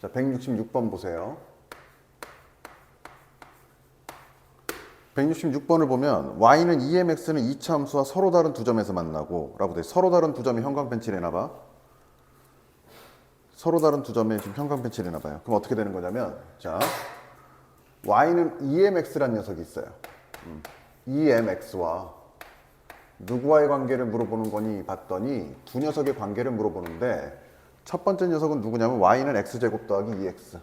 자, 166번 보세요. 166번을 보면 y는 2mx는 이차 함수와 서로 다른 두 점에서 만나고 라고 돼. 서로 다른 두 점이 형광펜치를 해놔봐. 서로 다른 두 점에 지금 형광펜치를 해놔봐요. 그럼 어떻게 되는 거냐면, 자, y는 2mx라는 녀석이 있어요. 2mx와 누구와의 관계를 물어보는 거니 봤더니 두 녀석의 관계를 물어보는데, 첫 번째 녀석은 누구냐면 y는 x제곱 더하기 2x,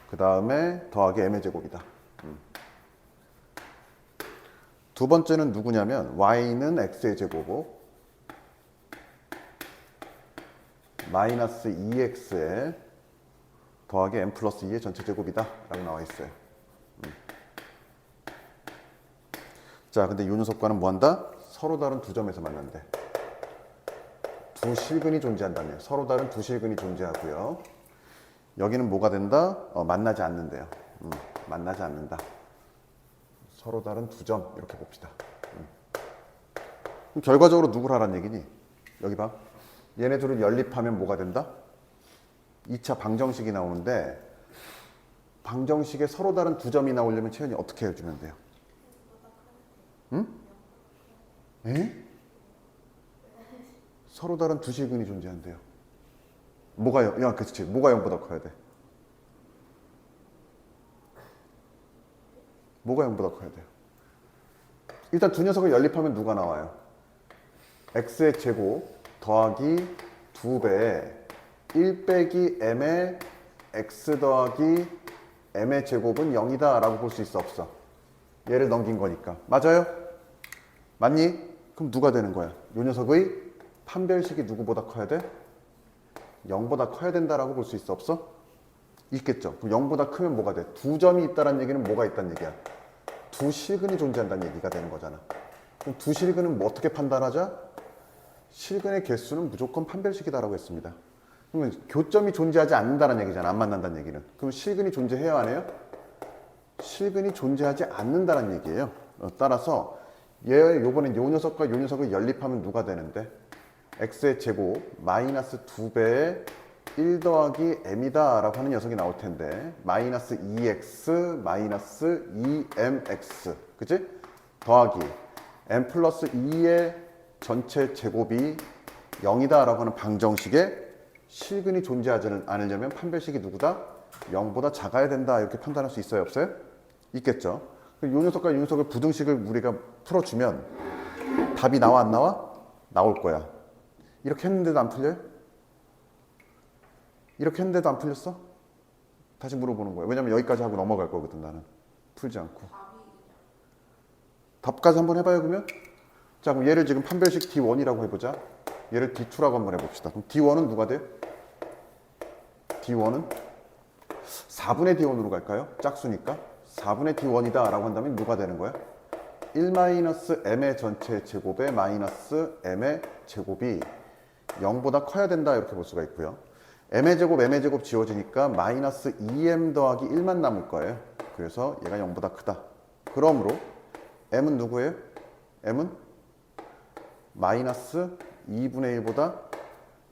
그 다음에 더하기 m의 제곱이다. 두 번째는 누구냐면 y는 x의 제곱이고 마이너스 2x에 더하기 m 플러스 2의 전체 제곱이다 라고 나와 있어요. 자, 근데 이 녀석과는 뭐한다? 서로 다른 두 점에서 만난대. 두 실근이 존재한다며. 서로 다른 두 실근이 존재하고요. 여기는 뭐가 된다? 만나지 않는데요. 만나지 않는다. 서로 다른 두 점 이렇게 봅시다. 그럼 결과적으로 누구를 하란 얘기니? 여기 봐. 얘네 둘을 연립하면 뭐가 된다? 2차 방정식이 나오는데, 방정식에 서로 다른 두 점이 나오려면 채연이 어떻게 해주면 돼요? 응? 에? 서로 다른 두 실근이 존재한대요. 뭐가 야, 그렇지. 뭐가 0보다 커야 돼? 뭐가 0보다 커야 돼요? 일단 두 녀석을 연립하면 누가 나와요? x의 제곱 더하기 2배에 1 빼기 m의 x 더하기 m의 제곱은 0이다 라고 볼 수 있어, 없어? 얘를 넘긴 거니까. 맞아요? 맞니? 그럼 누가 되는 거야? 이 녀석의 판별식이 누구보다 커야 돼? 0보다 커야 된다라고 볼 수 있어, 없어? 있겠죠. 그럼 0보다 크면 뭐가 돼? 두 점이 있다는 얘기는 뭐가 있다는 얘기야? 두 실근이 존재한다는 얘기가 되는 거잖아. 그럼 두 실근은 뭐 어떻게 판단하자? 실근의 개수는 무조건 판별식이다라고 했습니다. 그러면 교점이 존재하지 않는다는 얘기잖아. 안 만난다는 얘기는. 그럼 실근이 존재해야 안 해요? 실근이 존재하지 않는다는 얘기예요. 따라서 요번엔 요 녀석과 요 녀석을 연립하면 누가 되는데? x의 제곱 마이너스 2배의 1 더하기 m이다 라고 하는 녀석이 나올 텐데, 마이너스 2x 마이너스 2mx, 그치? 더하기 m 플러스 2의 전체 제곱이 0이다 라고 하는 방정식에 실근이 존재하지 않으려면 판별식이 누구다? 0보다 작아야 된다, 이렇게 판단할 수 있어요, 없어요? 있겠죠. 이 녀석과 이 녀석의 부등식을 우리가 풀어주면 답이 나와, 안 나와? 나올 거야. 이렇게 했는데도 안 풀려요? 이렇게 했는데도 안 풀렸어? 다시 물어보는 거예요. 왜냐면 여기까지 하고 넘어갈 거거든, 나는. 풀지 않고. 답까지 한번 해봐요, 그러면? 자, 그럼 얘를 지금 판별식 D1이라고 해보자. 얘를 D2라고 한번 해봅시다. 그럼 D1은 누가 돼요? D1은 4분의 D1으로 갈까요? 짝수니까. 4분의 D1이다 라고 한다면 누가 되는 거야? 1-m의 전체 제곱에 마이너스 m의 제곱이 0보다 커야 된다, 이렇게 볼 수가 있고요. m의 제곱 지워지니까 마이너스 2m 더하기 1만 남을 거예요. 그래서 얘가 0보다 크다. 그러므로 m은 누구예요? m은 마이너스 2분의 1보다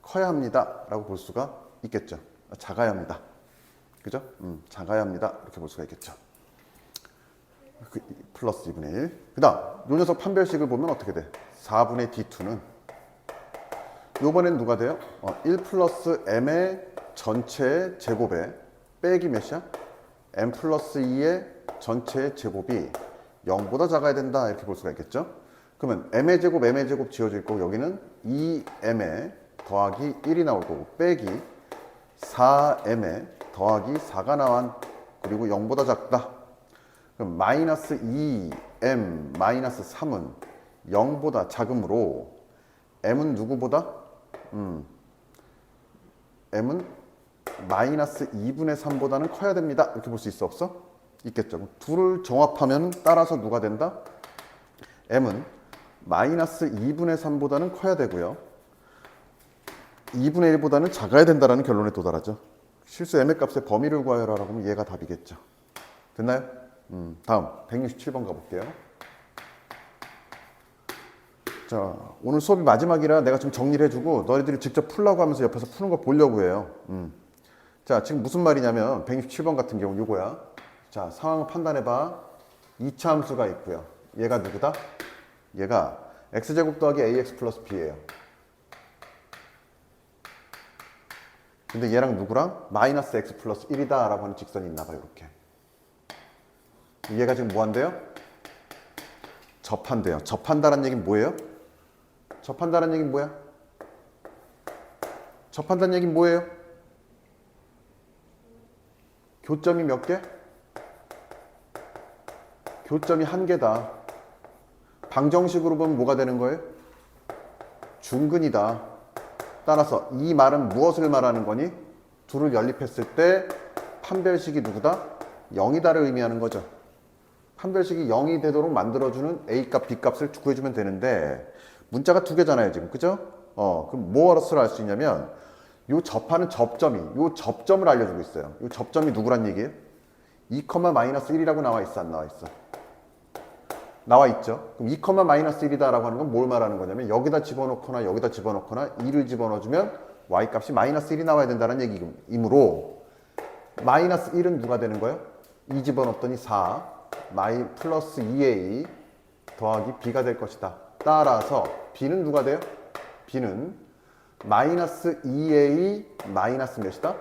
커야 합니다 라고 볼 수가 있겠죠. 작아야 합니다. 그죠? 작아야 합니다. 이렇게 볼 수가 있겠죠. 플러스 2분의 1. 그 다음 요 녀석 판별식을 보면 어떻게 돼? 4분의 D2는 요번엔 누가 돼요? 1 플러스 m의 전체 제곱에 빼기 몇이야? m 플러스 2의 전체 제곱이 0보다 작아야 된다, 이렇게 볼 수가 있겠죠. 그러면 m의 제곱 지워질 거고, 여기는 2m의 더하기 1이 나올 거고, 빼기 4m의 더하기 4가 나와. 그리고 0보다 작다. 그럼 마이너스 2m 마이너스 3은 0보다 작으므로 m은 누구보다? m은 마이너스 2분의 3보다는 커야 됩니다. 이렇게 볼 수 있어, 없어? 있겠죠. 둘을 정합하면 따라서 누가 된다? m은 마이너스 2분의 3보다는 커야 되고요. 2분의 1보다는 작아야 된다는 결론에 도달하죠. 실수 m의 값의 범위를 구하여라 라고 하면 얘가 답이겠죠. 됐나요? 다음 167번 가볼게요. 자, 오늘 수업이 마지막이라 내가 좀 정리를 해주고 너희들이 직접 풀라고 하면서 옆에서 푸는 거 보려고 해요. 자, 지금 무슨 말이냐면 167번 같은 경우 요거야. 자, 상황을 판단해봐. 2차 함수가 있고요. 얘가 누구다? 얘가 x제곱 더하기 ax 플러스 b예요. 근데 얘랑 누구랑? 마이너스 x 플러스 1이다 라고 하는 직선이 있나 봐요. 이렇게. 얘가 지금 뭐 한대요? 접한대요. 접한다는 얘기는 뭐예요? 접한다는 얘기는 뭐야? 접한다는 얘기는 뭐예요? 교점이 몇 개? 교점이 한 개다. 방정식으로 보면 뭐가 되는 거예요? 중근이다. 따라서 이 말은 무엇을 말하는 거니? 둘을 연립했을 때 판별식이 누구다? 0이다를 의미하는 거죠. 판별식이 0이 되도록 만들어주는 A값, B값을 구해주면 되는데 문자가 두 개잖아요 지금. 그죠? 그럼 무엇을 알 수 있냐면 요 접하는 접점이 요 접점을 알려주고 있어요. 요 접점이 누구란 얘기예요? 2, 마이너스 1이라고 나와 있어 안 나와 있어? 나와 있죠. 그럼 2, 마이너스 1이다 라고 하는 건 뭘 말하는 거냐면 여기다 집어넣거나 여기다 집어넣거나 2를 집어넣어주면 Y값이 마이너스 1이 나와야 된다는 얘기이므로 마이너스 1은 누가 되는 거예요? 2 집어넣었더니 4 플러스 2A 더하기 B가 될 것이다. 따라서 B는 누가 돼요? B는 마이너스 2A 마이너스 몇이다?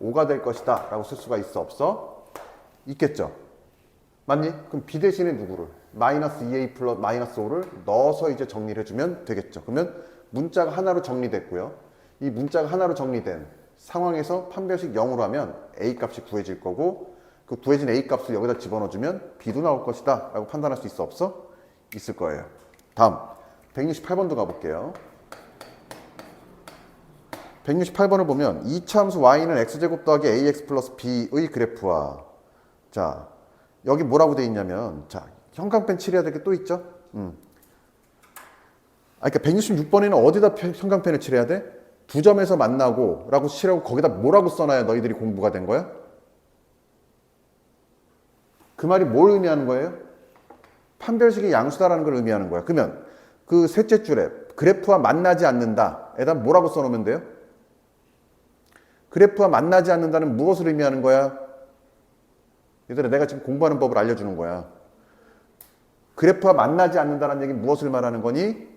5가 될 것이다 라고 쓸 수가 있어 없어? 있겠죠. 맞니? 그럼 B 대신에 누구를? 마이너스 2A 플러스 마이너스 5를 넣어서 이제 정리를 해주면 되겠죠. 그러면 문자가 하나로 정리됐고요. 이 문자가 하나로 정리된 상황에서 판별식 0으로 하면 A 값이 구해질 거고 그 구해진 A 값을 여기다 집어넣어주면 B도 나올 것이다 라고 판단할 수 있어 없어? 있을 거예요. 다음 168번도 가볼게요. 168번을 보면 2차 함수 y는 x제곱 더하기 ax 플러스 b의 그래프와 자 여기 뭐라고 돼 있냐면 자 형광펜 칠해야 될 게 또 있죠? 그러니까 166번에는 어디다 형광펜을 칠해야 돼? 두 점에서 만나고 라고 칠하고 거기다 뭐라고 써놔야 너희들이 공부가 된 거야? 그 말이 뭘 의미하는 거예요? 판별식이 양수다라는 걸 의미하는 거야. 그러면 그 셋째 줄에 그래프와 만나지 않는다 에다 뭐라고 써놓으면 돼요? 그래프와 만나지 않는다는 무엇을 의미하는 거야? 얘들아 내가 지금 공부하는 법을 알려주는 거야. 그래프와 만나지 않는다는 얘기는 무엇을 말하는 거니?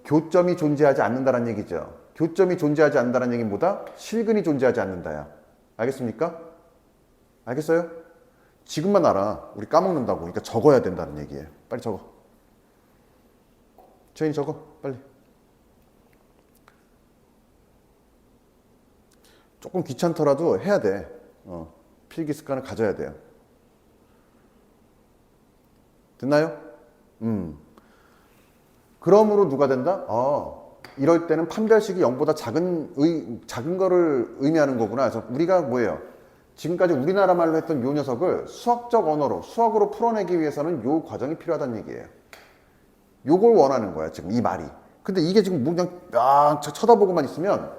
교점이 존재하지 않는다는 얘기죠. 교점이 존재하지 않는다는 얘기는 뭐다? 실근이 존재하지 않는다야. 알겠습니까? 알겠어요? 지금만 알아. 우리 까먹는다고. 그러니까 적어야 된다는 얘기예요. 빨리 적어. 채인이 적어. 빨리. 조금 귀찮더라도 해야 돼. 필기 습관을 가져야 돼요. 됐나요? 그러므로 누가 된다? 이럴 때는 판별식이 0보다 작은 거를 의미하는 거구나. 그래서 우리가 뭐예요? 지금까지 우리나라 말로 했던 요 녀석을 수학적 언어로, 수학으로 풀어내기 위해서는 요 과정이 필요하다는 얘기예요. 요걸 원하는 거야, 지금 이 말이. 근데 이게 지금 뭐 그냥 쳐다보고만 있으면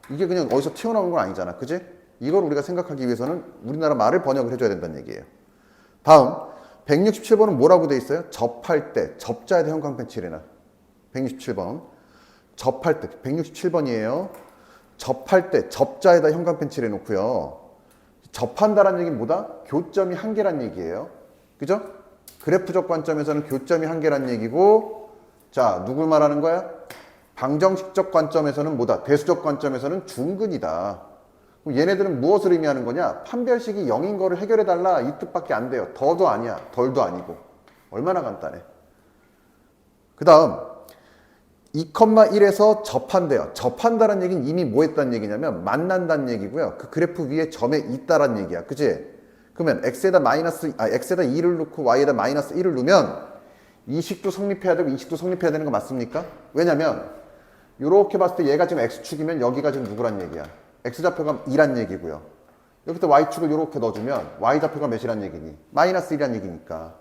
이게 그냥 어디서 튀어나온 건 아니잖아. 그지? 이걸 우리가 생각하기 위해서는 우리나라 말을 번역을 해줘야 된다는 얘기예요. 다음, 167번은 뭐라고 돼 있어요? 접할 때, 접자에 대한 형광펜 칠해놔. 167번. 접할 때, 167번이에요. 접할 때, 접자에다 형광펜 칠해놓고요. 접한다라는 얘기는 뭐다? 교점이 한 개란 얘기예요. 그죠? 그래프적 관점에서는 교점이 한 개란 얘기고 자, 누굴 말하는 거야? 방정식적 관점에서는 뭐다? 대수적 관점에서는 중근이다. 그럼 얘네들은 무엇을 의미하는 거냐? 판별식이 0인 거를 해결해달라 이 뜻밖에 안 돼요. 더도 아니야. 덜도 아니고. 얼마나 간단해. 그 다음 2,1에서 접한대요. 접한다는 얘기는 이미 뭐 했다는 얘기냐면 만난다는 얘기고요. 그 그래프 위에 점에 있다라는 얘기야. 그치? 그러면 x에다 2를 넣고 y에다 마이너스 1을 넣으면 이 식도 성립해야 되고 이 식도 성립해야 되는 거 맞습니까? 왜냐면 이렇게 봤을 때 얘가 지금 x축이면 여기가 지금 누구란 얘기야? x좌표가 2란 얘기고요. 여기다 y축을 이렇게 넣어주면 y좌표가 몇이란 얘기니? 마이너스 1이란 얘기니까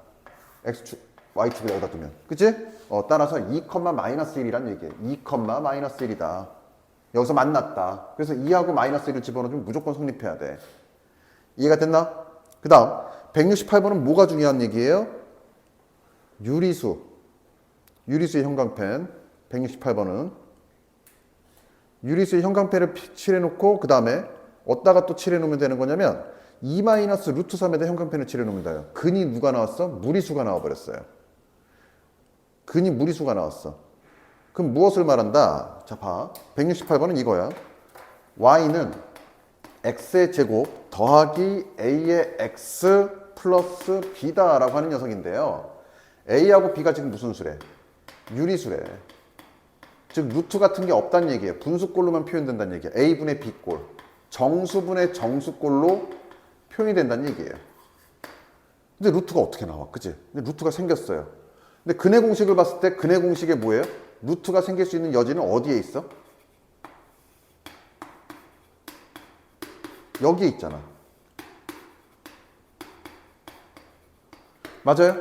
x축, y축을 여기다 두면. 그치? 따라서 2, 마이너스 1이란 얘기예요. 2, 마이너스 1이다. 여기서 만났다. 그래서 2하고 마이너스 1을 집어넣으면 무조건 성립해야 돼. 이해가 됐나? 그 다음 168번은 뭐가 중요한 얘기예요? 유리수. 유리수의 형광펜 168번은 유리수의 형광펜을 칠해놓고 그 다음에 어디다가 또 칠해놓으면 되는 거냐면 2-루트3에다 형광펜을 칠해놓으면 돼요. 근이 누가 나왔어? 무리수가 나와버렸어요. 근이 무리수가 나왔어. 그럼 무엇을 말한다? 자, 봐. 168번은 이거야. y는 x의 제곱 더하기 a의 x 플러스 b다라고 하는 녀석인데요. a하고 b가 지금 무슨 수래? 유리수래. 즉 루트 같은 게 없다는 얘기예요. 분수꼴로만 표현된다는 얘기야. a분의 b꼴. 정수분의 정수꼴로 표현이 된다는 얘기예요. 근데 루트가 어떻게 나와? 그치? 근데 루트가 생겼어요. 근데 근의 공식을 봤을 때 근의 공식이 뭐예요? 루트가 생길 수 있는 여지는 어디에 있어? 여기에 있잖아. 맞아요?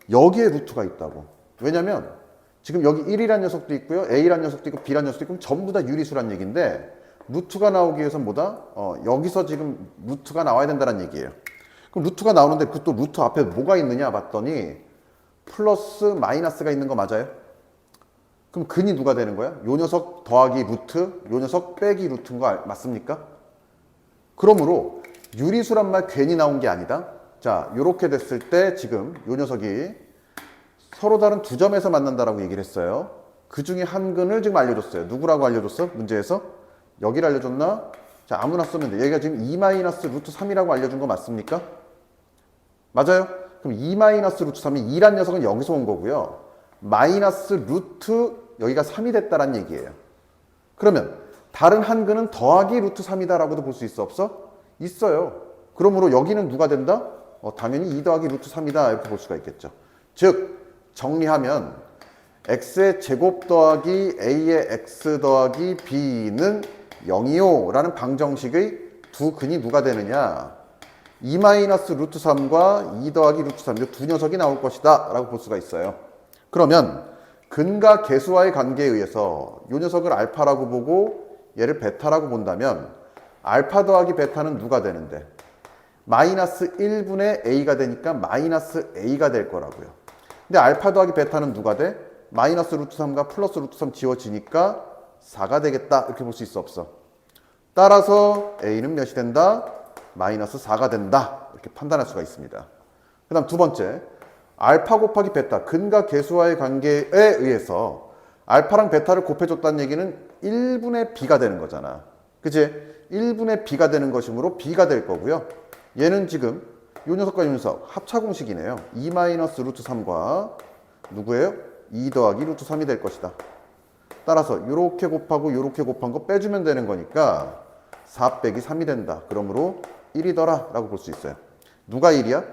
여기에 루트가 있다고. 왜냐면 지금 여기 1이란 녀석도 있고요. A란 녀석도 있고 B란 녀석도 있고 전부 다 유리수란 얘기인데 루트가 나오기 위해서 뭐다? 여기서 지금 루트가 나와야 된다는 얘기예요. 그럼 루트가 나오는데 그 또 루트 앞에 뭐가 있느냐 봤더니 플러스 마이너스가 있는 거 맞아요? 그럼 근이 누가 되는 거야? 요 녀석 더하기 루트, 요 녀석 빼기 루트인 거 맞습니까? 그러므로 유리수란 말 괜히 나온 게 아니다. 자, 요렇게 됐을 때 지금 요 녀석이 서로 다른 두 점에서 만난다라고 얘기를 했어요. 그 중에 한 근을 지금 알려줬어요. 누구라고 알려줬어? 문제에서? 여기를 알려줬나? 자, 아무나 쓰면 돼. 얘가 지금 2-루트3이라고 알려준 거 맞습니까? 맞아요? 그럼 2-루트3이 2란 녀석은 여기서 온 거고요. 마이너스 루트 여기가 3이 됐다라는 얘기예요. 그러면 다른 한 근은 더하기 루트 3이다라고도 볼 수 있어 없어? 있어요. 그러므로 여기는 누가 된다? 당연히 2 더하기 루트 3이다 이렇게 볼 수가 있겠죠. 즉 정리하면 x의 제곱 더하기 a의 x 더하기 b는 0이요 라는 방정식의 두 근이 누가 되느냐? 2-루트 3과 2 더하기 루트 3, 이 두 녀석이 나올 것이다 라고 볼 수가 있어요. 그러면 근과 계수와의 관계에 의해서 이 녀석을 알파라고 보고 얘를 베타라고 본다면 알파 더하기 베타는 누가 되는데? 마이너스 1분의 a가 되니까 마이너스 a가 될 거라고요. 근데 알파 더하기 베타는 누가 돼? 마이너스 루트 3과 플러스 루트 3 지워지니까 4가 되겠다 이렇게 볼 수 있어 없어? 따라서 a는 몇이 된다? 마이너스 4가 된다 이렇게 판단할 수가 있습니다. 그 다음 두 번째, 알파 곱하기 베타, 근과 계수와의 관계에 의해서 알파랑 베타를 곱해줬다는 얘기는 1분의 b가 되는 거잖아. 그치? 1분의 b가 되는 것이므로 b가 될 거고요. 얘는 지금 요 녀석과 요 녀석 합차 공식이네요. 2-루트 3과 누구예요? 2 더하기 루트 3이 될 것이다. 따라서 요렇게 곱하고 요렇게 곱한 거 빼주면 되는 거니까 4 빼기 3이 된다. 그러므로 1이더라 라고 볼 수 있어요. 누가 1이야?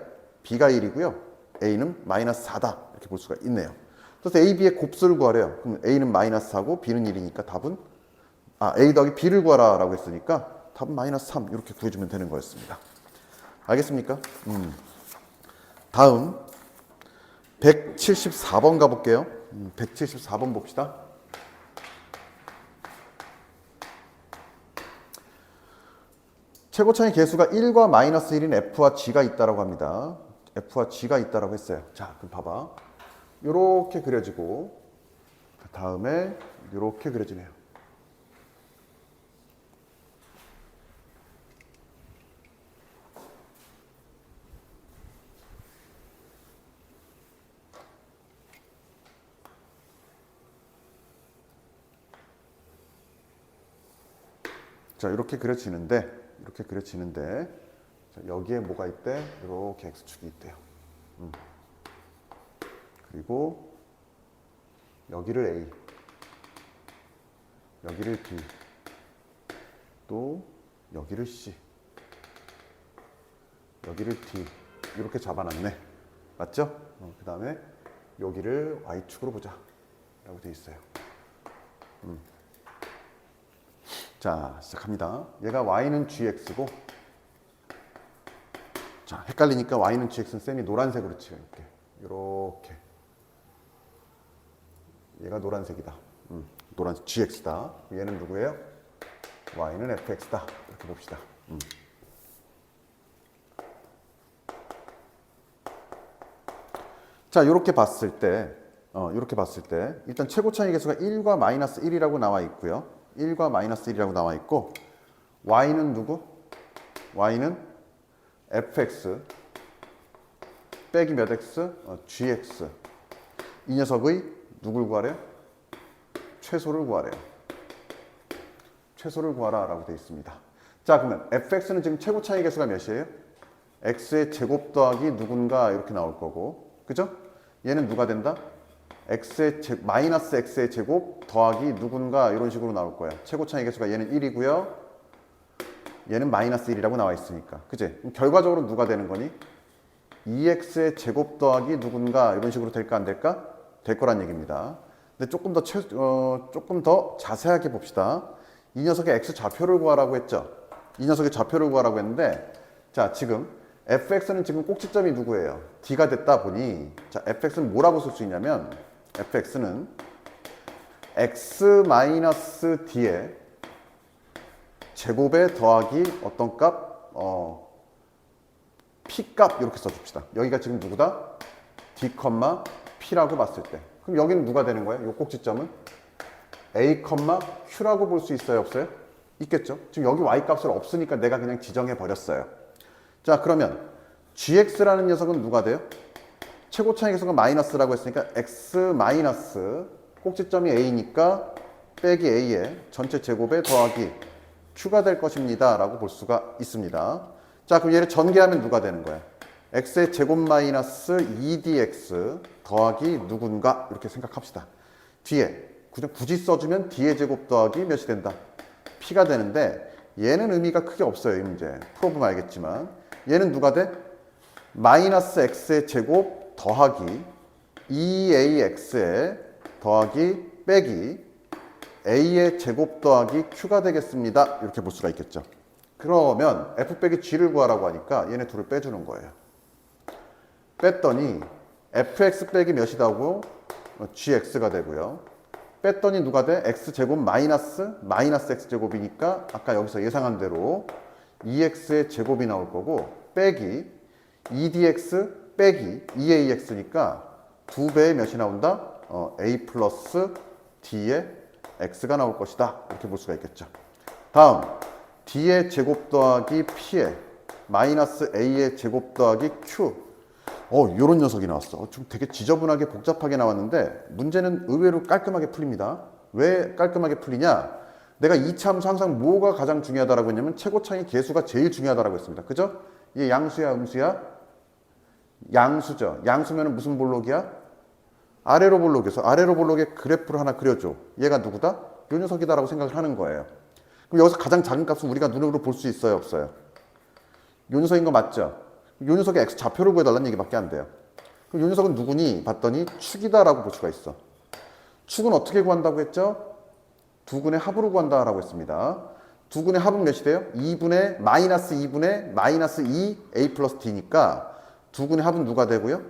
b가 1이고요. a는 마이너스 4다. 이렇게 볼 수가 있네요. 그래서 a, b의 곱수를 구하래요. 그럼 a는 마이너스 4고 b는 1이니까 답은 a 더하기 b를 구하라 라고 했으니까 답은 마이너스 3 이렇게 구해주면 되는 거였습니다. 알겠습니까? 다음 174번 가볼게요. 174번 봅시다. 최고차의 개수가 1과 마이너스 1인 f와 g가 있다고 합니다. f와 g가 있다고 했어요. 자, 그럼 봐봐. 요렇게 그려지고 그 다음에 요렇게 그려지네요. 자, 이렇게 그려지는데 자, 여기에 뭐가 있대? 이렇게 x축이 있대요. 그리고 여기를 a, 여기를 b, 또 여기를 c, 여기를 d 이렇게 잡아놨네. 맞죠? 그 다음에 여기를 y축으로 보자 라고 되어 있어요. 자, 시작합니다. 얘가 y는 gx고, 자, 헷갈리니까 y는 gx는 쌤이 노란색으로 칠할게. 이렇게. 얘가 노란색이다. 노란색 gx다. 얘는 누구예요? y는 fx다. 이렇게 봅시다. 자, 이렇게 봤을 때 이렇게 봤을 때 일단 최고 차이 계수가 1과 마이너스 1이라고 나와 있고요. 1과 마이너스 1이라고 나와 있고 y는 누구? y는 fx 빼기 몇 x? gx. 이 녀석의 누굴 구하래요? 최소를 구하래요. 최소를 구하라 라고 되어 있습니다. 자, 그러면 fx는 지금 최고 차이 계수가 몇이에요? x의 제곱 더하기 누군가 이렇게 나올 거고, 그죠? 얘는 누가 된다? 마이너스 x의 제곱 더하기 누군가 이런 식으로 나올 거야. 최고 차이 계수가 얘는 1이고요. 얘는 마이너스 1이라고 나와 있으니까. 그치? 그럼 결과적으로 누가 되는 거니? 2x의 제곱 더하기 누군가 이런 식으로 될까 안 될까? 될 거란 얘기입니다. 근데 조금 더 자세하게 봅시다. 이 녀석의 x 좌표를 구하라고 했죠. 이 녀석의 좌표를 구하라고 했는데, 자, 지금 fx는 지금 꼭지점이 누구예요? d가 됐다 보니, 자, fx는 뭐라고 쓸 수 있냐면, fx는 x-d의 제곱에 더하기 어떤 값? p 값 이렇게 써줍시다. 여기가 지금 누구다? d, p라고 봤을 때. 그럼 여기는 누가 되는 거예요? 이 꼭지점은? a, q라고 볼 수 있어요? 없어요? 있겠죠? 지금 여기 y 값을 없으니까 내가 그냥 지정해 버렸어요. 자, 그러면 gx라는 녀석은 누가 돼요? 최고 차이 계수가 마이너스라고 했으니까 x 마이너스 꼭지점이 a니까 빼기 a의 전체 제곱에 더하기 q가 될 것입니다 라고 볼 수가 있습니다. 자, 그럼 얘를 전개하면 누가 되는 거야? x의 제곱 마이너스 2dx 더하기 누군가 이렇게 생각합시다. 뒤에 굳이 써주면 d의 제곱 더하기 몇이 된다? p가 되는데 얘는 의미가 크게 없어요. 이 문제 풀어보면 알겠지만 얘는 누가 돼? 마이너스 x의 제곱 더하기 2ax의 더하기 빼기 a의 제곱 더하기 q가 되겠습니다. 이렇게 볼 수가 있겠죠. 그러면 f 빼기 g를 구하라고 하니까 얘네 둘을 빼주는 거예요. 뺐더니 fx 빼기 몇이다고? gx가 되고요. 뺐더니 누가 돼? x제곱 마이너스 x제곱이니까 아까 여기서 예상한 대로 2x의 제곱이 나올 거고 빼기 2dx 빼기 2ax니까 2배의 몇이 나온다? a 플러스 d의 x가 나올 것이다. 이렇게 볼 수가 있겠죠. 다음 d의 제곱 더하기 p의 마이너스 a의 제곱 더하기 q. 요런 녀석이 나왔어. 좀 되게 지저분하게 복잡하게 나왔는데 문제는 의외로 깔끔하게 풀립니다. 왜 깔끔하게 풀리냐? 내가 이차 함수 항상 뭐가 가장 중요하다라고 했냐면 최고 차이 계수가 제일 중요하다라고 했습니다. 그죠? 이게 양수야, 음수야? 양수죠. 양수면 무슨 볼록이야? 아래로 볼록이어서 아래로 볼록에 그래프를 하나 그려줘. 얘가 누구다? 요 녀석이다라고 생각을 하는 거예요. 그럼 여기서 가장 작은 값은 우리가 눈으로 볼 수 있어요, 없어요? 요 녀석인 거 맞죠? 요 녀석의 x 좌표를 구해달라는 얘기밖에 안 돼요. 그럼 요 녀석은 누구니? 봤더니 축이다라고 볼 수가 있어. 축은 어떻게 구한다고 했죠? 두근의 합으로 구한다라고 했습니다. 두근의 합은 몇이 돼요? 2분의 마이너스 2분의 마이너스 2 a 플러스 d니까 두근의 합은 누가 되고요?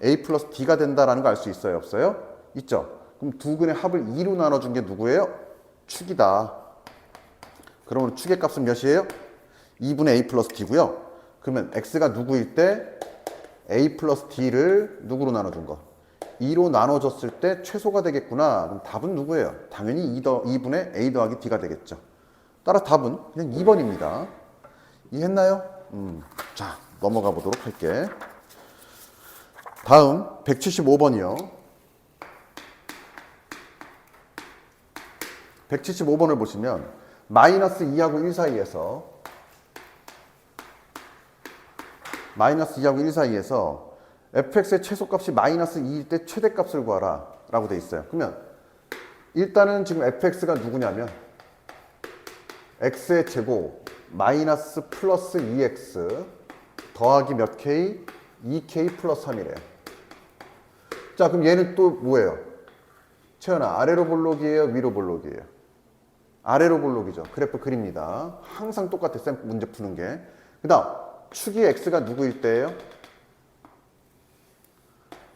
a 플러스 d가 된다라는 거 알 수 있어요? 없어요? 있죠. 그럼 두근의 합을 2로 나눠준 게 누구예요? 축이다. 그러면 축의 값은 몇이에요? 2분의 a 플러스 d고요. 그러면 x가 누구일 때 a 플러스 d를 누구로 나눠준 거? 2로 나눠줬을 때 최소가 되겠구나. 그럼 답은 누구예요? 당연히 2분의 a 더하기 d가 되겠죠. 따라 답은 그냥 2번입니다. 이해했나요? 자, 넘어가 보도록 할게. 다음 175번이요. 175번을 보시면 마이너스 2하고 1 사이에서 마이너스 2하고 1 사이에서 fx의 최소값이 마이너스 2일 때 최대값을 구하라 라고 돼 있어요. 그러면 일단은 지금 fx가 누구냐면 x의 제곱 마이너스 플러스 2x 더하기 몇 k? 2k 플러스 3이래요. 자, 그럼 얘는 또 뭐예요? 채연아, 아래로 볼록이에요? 위로 볼록이에요? 아래로 볼록이죠. 그래프 그립니다. 항상 똑같아, 쌤 문제 푸는 게. 그 다음 축이 x가 누구일 때예요?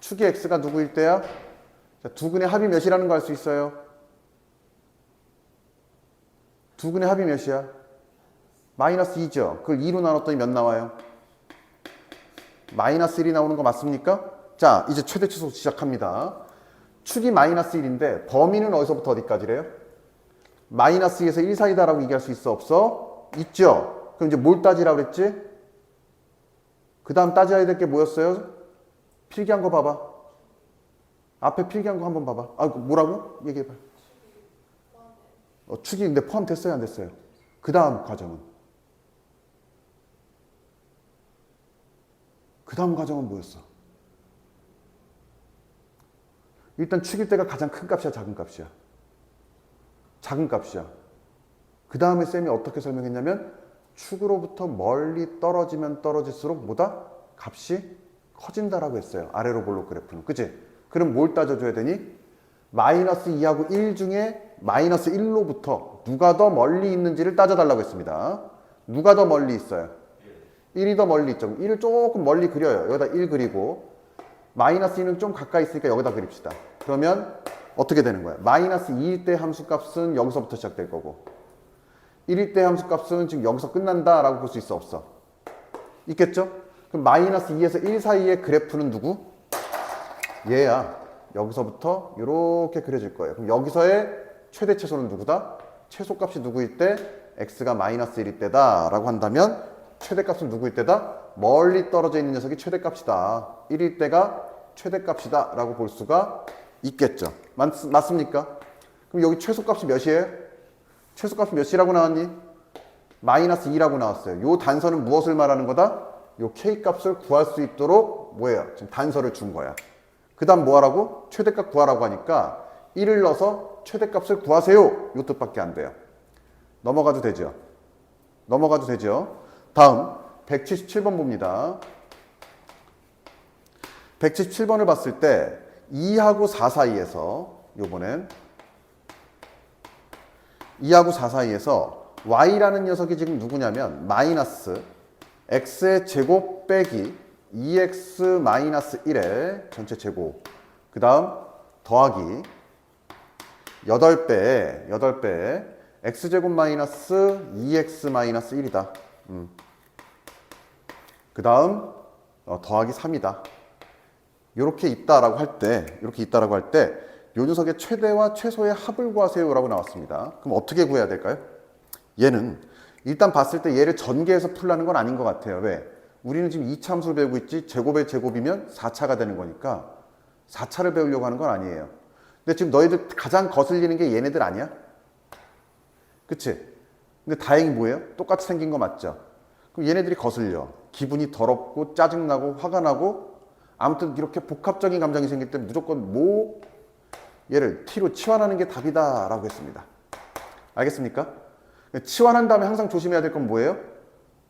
축이 x가 누구일 때야? 자, 두근의 합이 몇이라는 거 알 수 있어요? 두근의 합이 몇이야? 마이너스 2죠. 그걸 2로 나눴더니 몇 나와요? 마이너스 1이 나오는 거 맞습니까? 자, 이제 최대 최소 시작합니다. 축이 마이너스 1인데 범위는 어디서부터 어디까지래요? 마이너스 2에서 1 사이다라고 얘기할 수 있어 없어? 있죠. 그럼 이제 뭘 따지라고 그랬지? 그 다음 따져야 될 게 뭐였어요? 필기한 거 봐봐. 앞에 필기한 거 한번 봐봐. 아, 뭐라고? 얘기해봐. 축이 근데 포함됐어요, 안 됐어요? 그 다음 과정은? 그 다음 과정은 뭐였어? 일단 축일 때가 가장 큰 값이야, 작은 값이야? 작은 값이야. 그 다음에 쌤이 어떻게 설명했냐면 축으로부터 멀리 떨어지면 떨어질수록 뭐다? 값이 커진다라고 했어요. 아래로 볼록 그래프는. 그치? 그럼 뭘 따져줘야 되니? 마이너스 2하고 1 중에 마이너스 1로부터 누가 더 멀리 있는지를 따져달라고 했습니다. 누가 더 멀리 있어요? 1이 더 멀리 있죠. 1을 조금 멀리 그려요. 여기다 1 그리고 마이너스 2는 좀 가까이 있으니까 여기다 그립시다. 그러면 어떻게 되는 거야? 마이너스 2일 때 함수값은 여기서부터 시작될 거고 1일 때 함수값은 지금 여기서 끝난다라고 볼 수 있어 없어? 있겠죠? 그럼 마이너스 2에서 1 사이의 그래프는 누구? 얘야. 여기서부터 이렇게 그려질 거예요. 그럼 여기서의 최대 최소는 누구다? 최소값이 누구일 때? x가 마이너스 1일 때다 라고 한다면 최대값은 누구일 때다? 멀리 떨어져 있는 녀석이 최대값이다. 1일 때가 최대값이다 라고 볼 수가 있겠죠. 맞습니까? 그럼 여기 최소값이 몇이에요? 최소값이 몇이라고 나왔니? 마이너스 2라고 나왔어요. 요 단서는 무엇을 말하는 거다? 요 k값을 구할 수 있도록 뭐예요? 지금 단서를 준 거야. 그 다음 뭐 하라고? 최대값 구하라고 하니까 1을 넣어서 최대값을 구하세요. 요 뜻밖에 안 돼요. 넘어가도 되죠? 넘어가도 되죠? 다음 177번 봅니다. 177번을 봤을 때 2하고 4 사이에서 요번엔 2하고 4 사이에서 y라는 녀석이 지금 누구냐면 마이너스 x의 제곱 빼기 2x 마이너스 1의 전체 제곱 그 다음 더하기 8배 x제곱 마이너스 2x 마이너스 1이다. 그 다음 더하기 3이다. 이렇게 있다라고 할 때 요 녀석의 최대와 최소의 합을 구하세요라고 나왔습니다. 그럼 어떻게 구해야 될까요? 얘는 일단 봤을 때 얘를 전개해서 풀라는 건 아닌 것 같아요. 왜? 우리는 지금 2차 함수를 배우고 있지 제곱의 제곱이면 4차가 되는 거니까 4차를 배우려고 하는 건 아니에요. 근데 지금 너희들 가장 거슬리는 게 얘네들 아니야? 그치? 근데 다행히 뭐예요? 똑같이 생긴 거 맞죠? 그럼 얘네들이 거슬려. 기분이 더럽고 짜증나고 화가 나고 아무튼 이렇게 복합적인 감정이 생길 때 무조건 얘를 t로 치환하는 게 답이다 라고 했습니다. 알겠습니까? 치환한 다음에 항상 조심해야 될 건 뭐예요?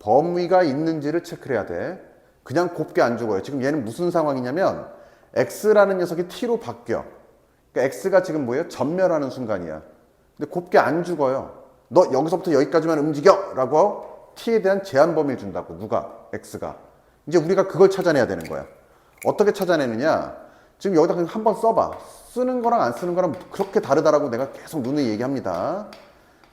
범위가 있는지를 체크를 해야 돼. 그냥 곱게 안 죽어요. 지금 얘는 무슨 상황이냐면 x라는 녀석이 t로 바뀌어. 그러니까 x가 지금 뭐예요? 전멸하는 순간이야. 근데 곱게 안 죽어요. 너 여기서부터 여기까지만 움직여 라고 t에 대한 제한 범위를 준다고. 누가? x가. 이제 우리가 그걸 찾아내야 되는 거야. 어떻게 찾아내느냐? 지금 여기다 그냥 한번 써봐. 쓰는 거랑 안 쓰는 거랑 그렇게 다르다라고 내가 계속 누누이 얘기합니다.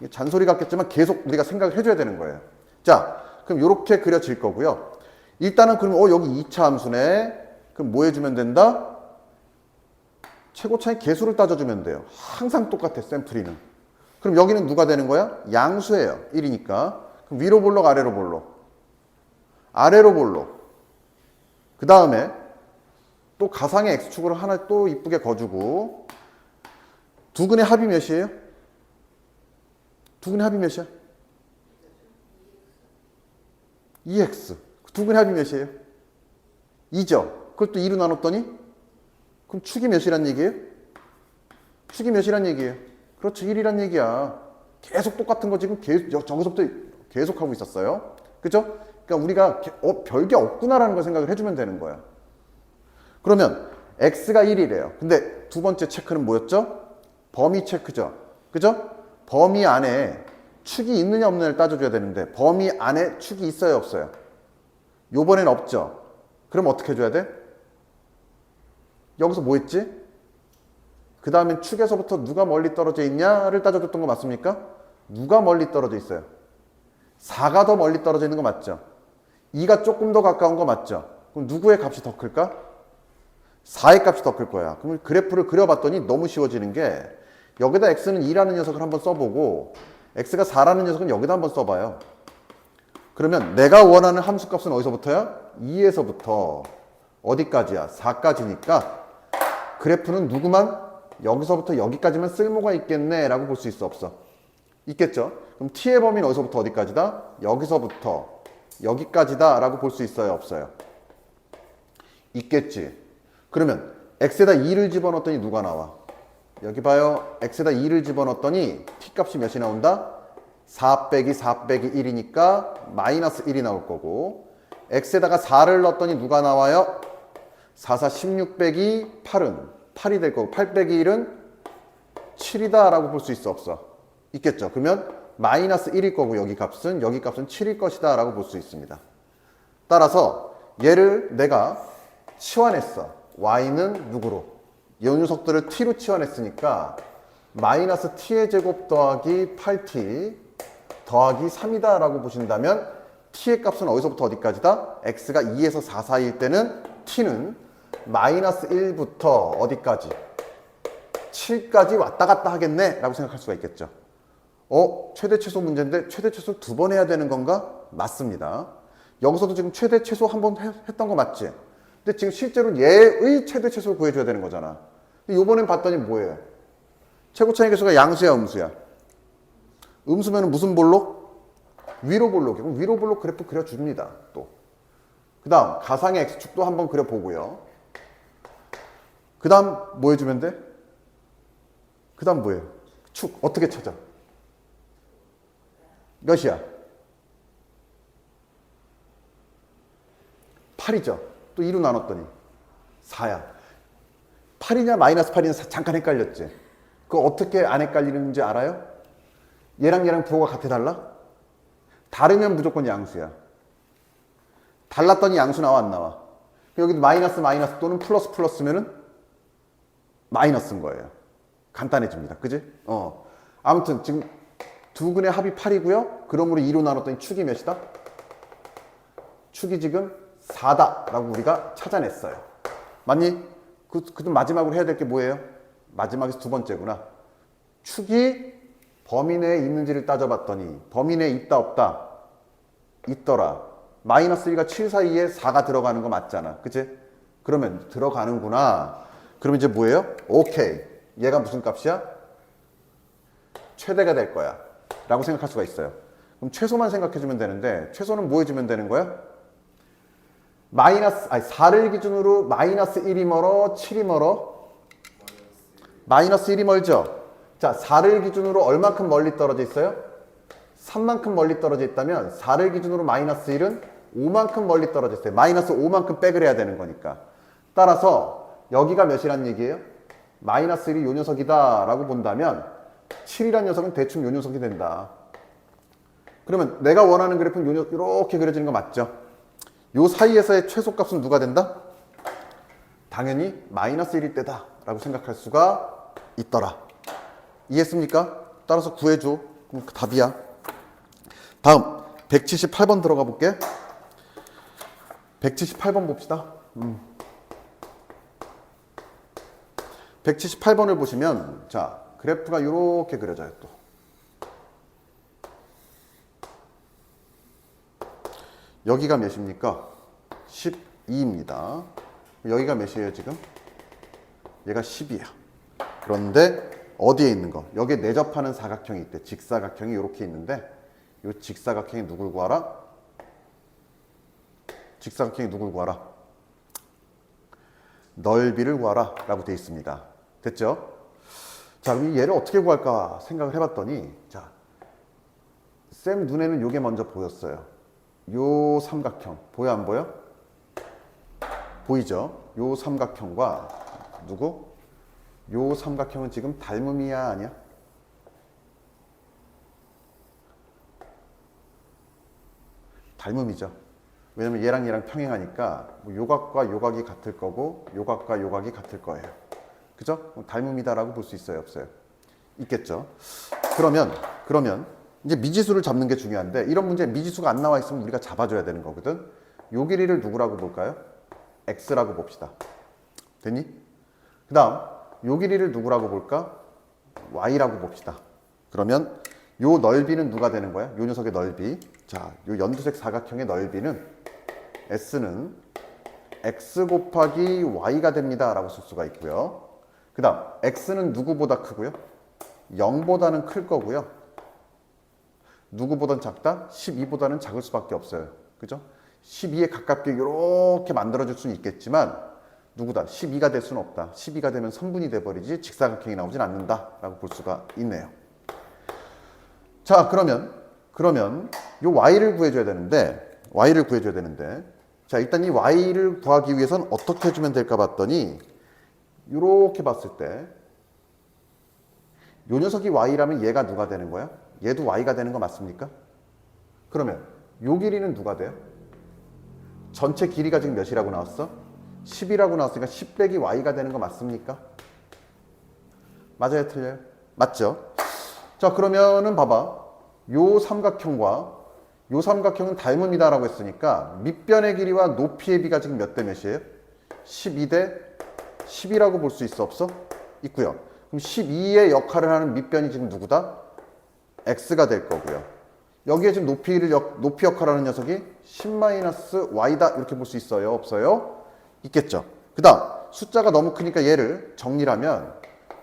잔소리 같겠지만 계속 우리가 생각을 해줘야 되는 거예요. 자, 그럼 이렇게 그려질 거고요. 일단은 그럼 여기 2차 함수네. 그럼 뭐 해주면 된다? 최고차의 개수를 따져주면 돼요. 항상 똑같아, 샘플이는. 그럼 여기는 누가 되는 거야? 양수예요. 1이니까. 그럼 위로 볼록, 아래로 볼록. 아래로 볼록. 그 다음에 또 가상의 x축으로 하나 또 이쁘게 거주고 두 근의 합이 몇이에요? 두 근의 합이 몇이야? 2x. 두 근의 합이 몇이에요? 2죠. 그걸 또 2로 나눴더니 그럼 축이 몇이란 얘기예요? 축이 몇이란 얘기예요? 그렇죠. 1이란 얘기야. 계속 똑같은 거 지금 저기서부터 계속 하고 있었어요. 그죠? 그러니까 우리가 별게 없구나라는 걸 생각을 해주면 되는 거야. 그러면 x가 1이래요. 근데 두 번째 체크는 뭐였죠? 범위 체크죠. 그죠? 범위 안에 축이 있느냐 없느냐를 따져줘야 되는데 범위 안에 축이 있어요 없어요? 요번엔 없죠. 그럼 어떻게 해줘야 돼? 여기서 뭐 했지? 그 다음엔 축에서부터 누가 멀리 떨어져 있냐를 따져줬던 거 맞습니까? 누가 멀리 떨어져 있어요? 4가 더 멀리 떨어져 있는 거 맞죠? 2가 조금 더 가까운 거 맞죠? 그럼 누구의 값이 더 클까? 4의 값이 더 클 거야. 그러면 그래프를 그려봤더니 너무 쉬워지는 게 여기다 x는 2라는 녀석을 한번 써보고 x가 4라는 녀석은 여기다 한번 써봐요. 그러면 내가 원하는 함수값은 어디서부터야? 2에서부터 어디까지야? 4까지니까 그래프는 누구만? 여기서부터 여기까지만 쓸모가 있겠네 라고 볼 수 있어 없어? 있겠죠? 그럼 t의 범위는 어디서부터 어디까지다? 여기서부터 여기까지다 라고 볼 수 있어요 없어요? 있겠지. 그러면 x에다 2를 집어넣었더니 누가 나와? 여기 봐요. x에다 2를 집어넣었더니 t값이 몇이 나온다? 4 빼기 4 빼기 1이니까 마이너스 1이 나올 거고 x에다가 4를 넣었더니 누가 나와요? 4, 4, 16 빼기 8은 8이 될 거고 8 빼기 1은 7이다 라고 볼 수 있어 없어? 있겠죠. 그러면 마이너스 1일 거고 여기 값은 7일 것이다 라고 볼 수 있습니다. 따라서 얘를 내가 치환했어. y는 누구로? 이 녀석들을 t로 치환했으니까 마이너스 t의 제곱 더하기 8t 더하기 3이다 라고 보신다면 t의 값은 어디서부터 어디까지다? x가 2에서 4 사이일 때는 t는 마이너스 1부터 어디까지? 7까지 왔다 갔다 하겠네 라고 생각할 수가 있겠죠. 최대 최소 문제인데 최대 최소 2번 해야 되는 건가? 맞습니다. 여기서도 지금 최대 최소 한 번 했던 거 맞지? 근데 지금 실제로 얘의 최대 최소를 구해줘야 되는 거잖아. 근데 요번엔 봤더니 뭐예요? 최고차의 개수가 양수야 음수야? 음수면 무슨 볼록? 위로 볼록이고 그럼 위로 볼록 그래프 그려줍니다. 또. 그 다음 가상의 x축도 한번 그려보고요. 그 다음 뭐 해주면 돼? 그 다음 뭐예요? 축 어떻게 찾아? 몇이야? 8이죠. 또 2로 나눴더니 4야. 8이냐 마이너스 8이냐 잠깐 헷갈렸지. 그거 어떻게 안 헷갈리는지 알아요? 얘랑 부호가 같아 달라? 다르면 무조건 양수야. 달랐더니 양수 나와 안 나와? 여기도 마이너스 또는 플러스면은 마이너스인 거예요. 간단해집니다. 그지? 아무튼 지금 두 근의 합이 8이고요. 그러므로 2로 나눴더니 축이 몇이다? 축이 지금 4다 라고 우리가 찾아냈어요. 맞니? 그럼 마지막으로 해야 될 게 뭐예요? 마지막에서 두 번째구나. 축이 범위 내에 있는지를 따져봤더니 범위 내에 있다 없다? 있더라. 마이너스 1과 7 사이에 4가 들어가는 거 맞잖아. 그치? 그러면 들어가는구나. 그러면 이제 뭐예요? 오케이. 얘가 무슨 값이야? 최대가 될 거야. 라고 생각할 수가 있어요. 그럼 최소만 생각해주면 되는데 최소는 뭐 해주면 되는 거야? 4를 기준으로 마이너스 1이 멀어? 7이 멀어? 마이너스 1이 멀죠? 자, 4를 기준으로 얼마큼 멀리 떨어져 있어요? 3만큼 멀리 떨어져 있다면 4를 기준으로 마이너스 1은 5만큼 멀리 떨어져 있어요. 마이너스 5만큼 백을 해야 되는 거니까. 따라서 여기가 몇이란 얘기예요? 마이너스 1이 요 녀석이다 라고 본다면 7이란 녀석은 대충 요 녀석이 된다. 그러면 내가 원하는 그래프는 이렇게 그려지는 거 맞죠? 요 사이에서의 최소값은 누가 된다? 당연히 마이너스 1일 때다 라고 생각할 수가 있더라. 이해했습니까? 따라서 구해줘. 그럼 그 답이야. 다음 178번 들어가 볼게. 178번 봅시다. 178번을 보시면 자 그래프가 이렇게 그려져요. 또 여기가 몇입니까? 12입니다. 여기가 몇이에요 지금? 얘가 10이야. 그런데 어디에 있는 거? 여기에 내접하는 사각형이 있대. 직사각형이 이렇게 있는데 이 직사각형이 누굴 구하라? 직사각형이 누굴 구하라? 넓이를 구하라 라고 되어 있습니다. 됐죠? 자, 그럼 얘를 어떻게 구할까 생각을 해봤더니 자, 쌤 눈에는 이게 먼저 보였어요. 요 삼각형 보여 안 보여? 보이죠? 요 삼각형과 누구? 요 삼각형은 지금 닮음이야 아니야? 닮음이죠. 왜냐면 얘랑 평행하니까 요각과 요각이 같을 거고 요각과 요각이 같을 거예요. 그죠? 닮음이다라고 볼 수 있어요 없어요? 있겠죠. 그러면 이제 미지수를 잡는 게 중요한데 이런 문제에 미지수가 안 나와 있으면 우리가 잡아줘야 되는 거거든. 요 길이를 누구라고 볼까요? x라고 봅시다. 됐니? 그 다음 요 길이를 누구라고 볼까? y라고 봅시다. 그러면 요 넓이는 누가 되는 거야? 요 녀석의 넓이. 자, 요 연두색 사각형의 넓이는 s는 x 곱하기 y가 됩니다 라고 쓸 수가 있고요. 그 다음 x는 누구보다 크고요? 0보다는 클 거고요. 누구보단 작다? 12보다는 작을 수밖에 없어요. 그죠? 12에 가깝게 이렇게 만들어질 수는 있겠지만 누구다? 12가 될 수는 없다. 12가 되면 선분이 돼버리지 직사각형이 나오진 않는다 라고 볼 수가 있네요. 자, 그러면 요 y를 구해줘야 되는데 자, 일단 이 y를 구하기 위해선 어떻게 해주면 될까 봤더니 이렇게 봤을 때 요 녀석이 y라면 얘가 누가 되는 거야? 얘도 y가 되는 거 맞습니까? 그러면 요 길이는 누가 돼요? 전체 길이가 지금 몇이라고 나왔어? 10이라고 나왔으니까 10 빼기 y가 되는 거 맞습니까? 맞아요? 틀려요? 맞죠? 자, 그러면은 봐봐. 요 삼각형과 요 삼각형은 닮음이다 라고 했으니까 밑변의 길이와 높이의 비가 지금 몇 대 몇이에요? 12대 10이라고 볼 수 있어 없어? 있고요. 그럼 12의 역할을 하는 밑변이 지금 누구다? x가 될 거고요. 여기에 지금 높이 역할을 하는 녀석이 10-y다 이렇게 볼 수 있어요? 없어요? 있겠죠. 그 다음 숫자가 너무 크니까 얘를 정리를 하면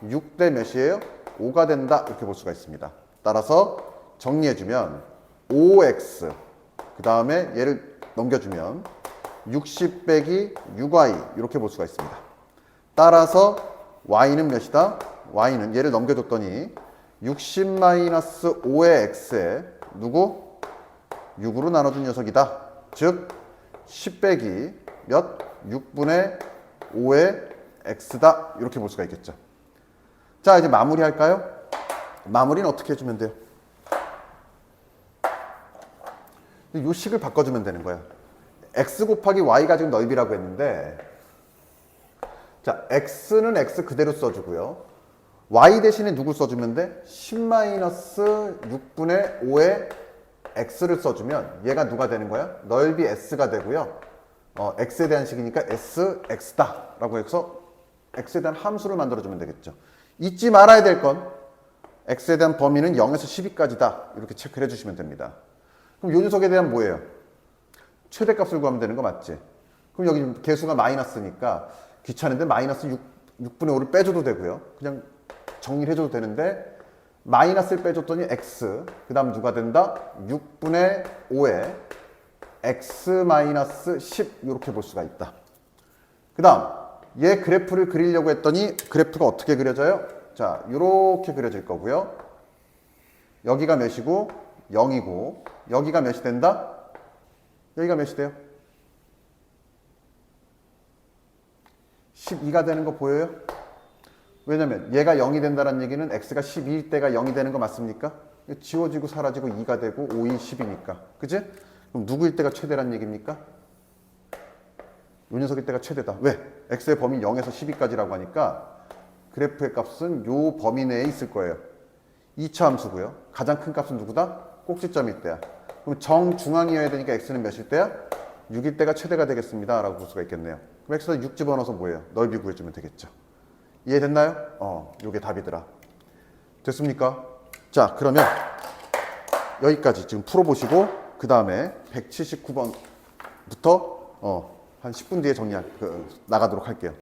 6대 몇이에요? 5가 된다 이렇게 볼 수가 있습니다. 따라서 정리해주면 5x 그 다음에 얘를 넘겨주면 60 빼기 6y 이렇게 볼 수가 있습니다. 따라서 y는 몇이다? y는 얘를 넘겨줬더니 60-5의 x에 누구? 6으로 나눠준 녀석이다. 즉 10 빼기 몇? 6분의 5의 x다 이렇게 볼 수가 있겠죠. 자, 이제 마무리할까요? 마무리는 어떻게 해주면 돼요? 이 식을 바꿔주면 되는 거야. x 곱하기 y가 지금 넓이라고 했는데 자, x는 x 그대로 써주고요. y 대신에 누굴 써주면 돼? 10-6분의 5의 x를 써주면 얘가 누가 되는 거야? 넓이 s가 되고요. x에 대한 식이니까 s, x다 라고 해서 x에 대한 함수를 만들어주면 되겠죠. 잊지 말아야 될 건 x에 대한 범위는 0에서 12까지다 이렇게 체크를 해주시면 됩니다. 그럼 요 녀석에 대한 뭐예요? 최대값을 구하면 되는 거 맞지? 그럼 여기 개수가 마이너스니까 귀찮은데 마이너스 6분의 5를 빼줘도 되고요. 그냥 정리를 해줘도 되는데 마이너스를 빼줬더니 x 그 다음 누가 된다? 6분의 5에 x-10 이렇게 볼 수가 있다. 그 다음 얘 그래프를 그리려고 했더니 그래프가 어떻게 그려져요? 자, 이렇게 그려질 거고요. 여기가 몇이고 0이고 여기가 몇이 된다? 여기가 몇이 돼요? 12가 되는 거 보여요? 왜냐면 얘가 0이 된다는 얘기는 x가 12일 때가 0이 되는 거 맞습니까? 지워지고 사라지고 2가 되고 5, 2, 10이니까. 그치? 그럼 누구일 때가 최대란 얘기입니까? 요 녀석일 때가 최대다. 왜? x의 범위 0에서 12까지라고 하니까 그래프의 값은 요 범위 내에 있을 거예요. 2차 함수고요. 가장 큰 값은 누구다? 꼭지점일 때야. 그럼 정중앙이어야 되니까 x는 몇일 때야? 6일 때가 최대가 되겠습니다 라고 볼 수가 있겠네요. 그럼 x에다 6 집어넣어서 뭐예요? 넓이 구해주면 되겠죠. 이해됐나요? 요게 답이더라. 됐습니까? 자, 그러면 여기까지 지금 풀어보시고 그 다음에 179번부터 한 10분 뒤에 나가도록 할게요.